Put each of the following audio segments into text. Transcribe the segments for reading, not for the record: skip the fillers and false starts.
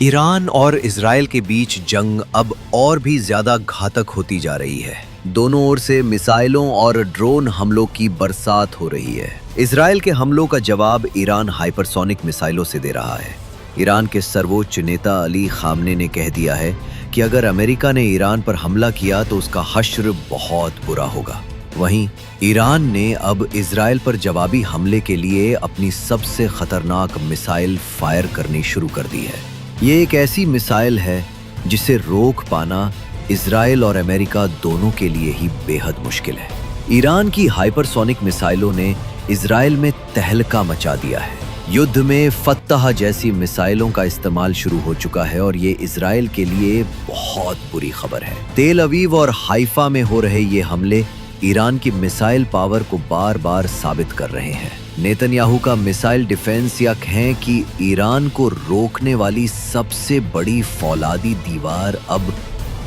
Iran और Israel के बीच जंग अब और भी ज्यादा घातक होती जा रही है। दोनों ओर से मिसाइलों और ड्रोन हमलों की बरसात हो रही है। इजराइल के हमलों का जवाब ईरान हाइपरसोनिक मिसाइलों से दे रहा है। ईरान के सर्वोच्च नेता अली खामने ने कह दिया है कि अगर अमेरिका ने ईरान पर हमला किया तो उसका हश्र बहुत बुरा होगा। वहीं ईरान ने अब इजराइल पर जवाबी हमले के लिए अपनी सबसे खतरनाक मिसाइल फायर करनी शुरू कर दी है। ये एक ऐसी मिसाइल है जिसे रोक पाना इजराइल और अमेरिका दोनों के लिए ही बेहद मुश्किल है। ईरान की हाइपरसोनिक मिसाइलों ने इजराइल में तहलका मचा दिया है। युद्ध में फत्तह जैसी मिसाइलों का इस्तेमाल शुरू हो चुका है और ये इजराइल के लिए बहुत बुरी खबर है। तेल अवीव और हाइफा में हो रहे ये हमले ईरान की मिसाइल पावर को बार बार साबित कर रहे हैं। नेतन्याहू का मिसाइल डिफेंस या कहें कि ईरान को रोकने वाली सबसे बड़ी फौलादी दीवार अब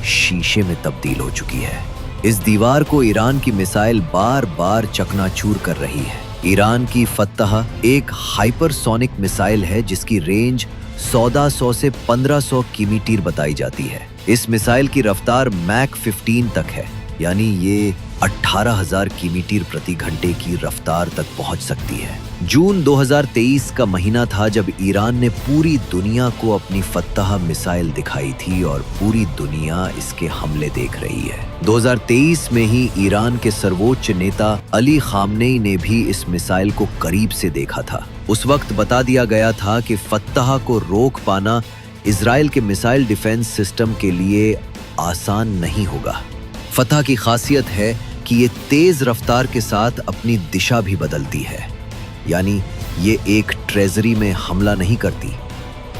शीशे में तब्दील हो चुकी है। इस दीवार को ईरान की मिसाइल बार बार चकनाचूर कर रही है। ईरान की फत्तह एक हाइपरसोनिक मिसाइल है जिसकी रेंज 1400 से 1500 किलोमीटर बताई जाती है। इस मिसाइल की रफ्तार मैक 15 तक है, यानी ये 18,000 किलोमीटर प्रति घंटे की रफ्तार तक पहुंच सकती है। जून 2023 का महीना था जब ईरान ने पूरी दुनिया को अपनी फत्तह मिसाइल दिखाई थी और पूरी दुनिया इसके हमले देख रही है। 2023 में ही ईरान के सर्वोच्च नेता अली खामनेई ने भी इस मिसाइल को करीब से देखा था। उस वक्त बता दिया गया था कि फत्तह को रोक पाना इजराइल के मिसाइल डिफेंस सिस्टम के लिए आसान नहीं होगा। फतह की खासियत है कि ये तेज रफ्तार के साथ अपनी दिशा भी बदलती है, यानी ये एक ट्रेजरी में हमला नहीं करती।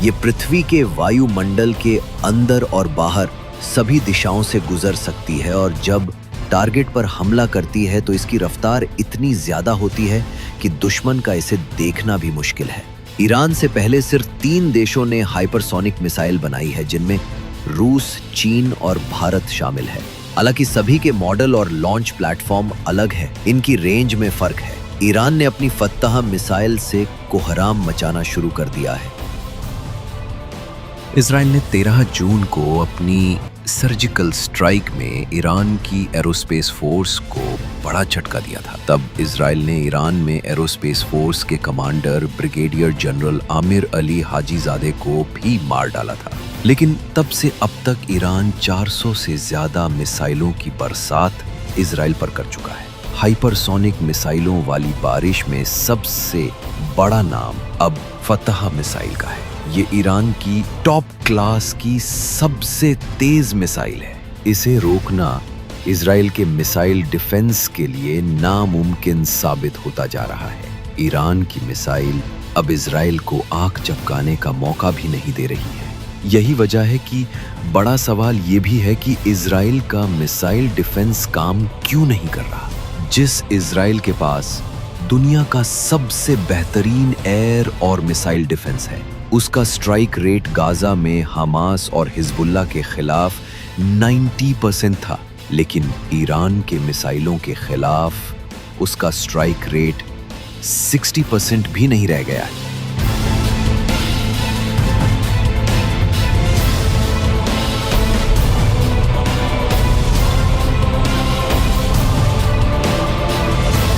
ये पृथ्वी के वायुमंडल के अंदर और बाहर सभी दिशाओं से गुजर सकती है और जब टारगेट पर हमला करती है तो इसकी रफ्तार इतनी ज्यादा होती है कि दुश्मन का इसे देखना भी मुश्किल है। ईरान से पहले सिर्फ 3 देशों ने हाइपरसोनिक मिसाइल बनाई है, जिनमें रूस, चीन और भारत शामिल है। हालांकि सभी के मॉडल और लॉन्च प्लेटफॉर्म अलग है, इनकी रेंज में फर्क है। ईरान ने अपनी फत्तह मिसाइल से कोहराम मचाना शुरू कर दिया है। इजराइल ने 13 जून को अपनी सर्जिकल स्ट्राइक में ईरान की एरोस्पेस फोर्स को बड़ा झटका दिया था। तब इजराइल ने ईरान में एरोस्पेस फोर्स के commander brigadier general Amir Ali Hajizadeh को भी मार डाला था। लेकिन तब से अब तक ईरान 400 से ज्यादा मिसाइलों की बरसात इजराइल पर कर चुका है। हाइपरसोनिक मिसाइलों वाली बारिश में सबसे बड़ा नाम अब फतह मिसाइल का है। ये ईरान की टॉप क्लास की सबसे तेज मिसाइल है। इसे रोकना इजराइल के मिसाइल डिफेंस के लिए नामुमकिन साबित होता जा रहा है। ईरान की मिसाइल अब इजराइल को आंख झपकाने का मौका भी नहीं दे रही है। यही वजह है कि बड़ा सवाल ये भी है कि इजराइल का मिसाइल डिफेंस काम क्यों नहीं कर रहा। जिस इजराइल के पास दुनिया का सबसे बेहतरीन एयर और मिसाइल डिफेंस है, उसका स्ट्राइक रेट गाजा में हमास और हिजबुल्लाह के खिलाफ 90% था, लेकिन ईरान के मिसाइलों के खिलाफ उसका स्ट्राइक रेट 60% भी नहीं रह गया है।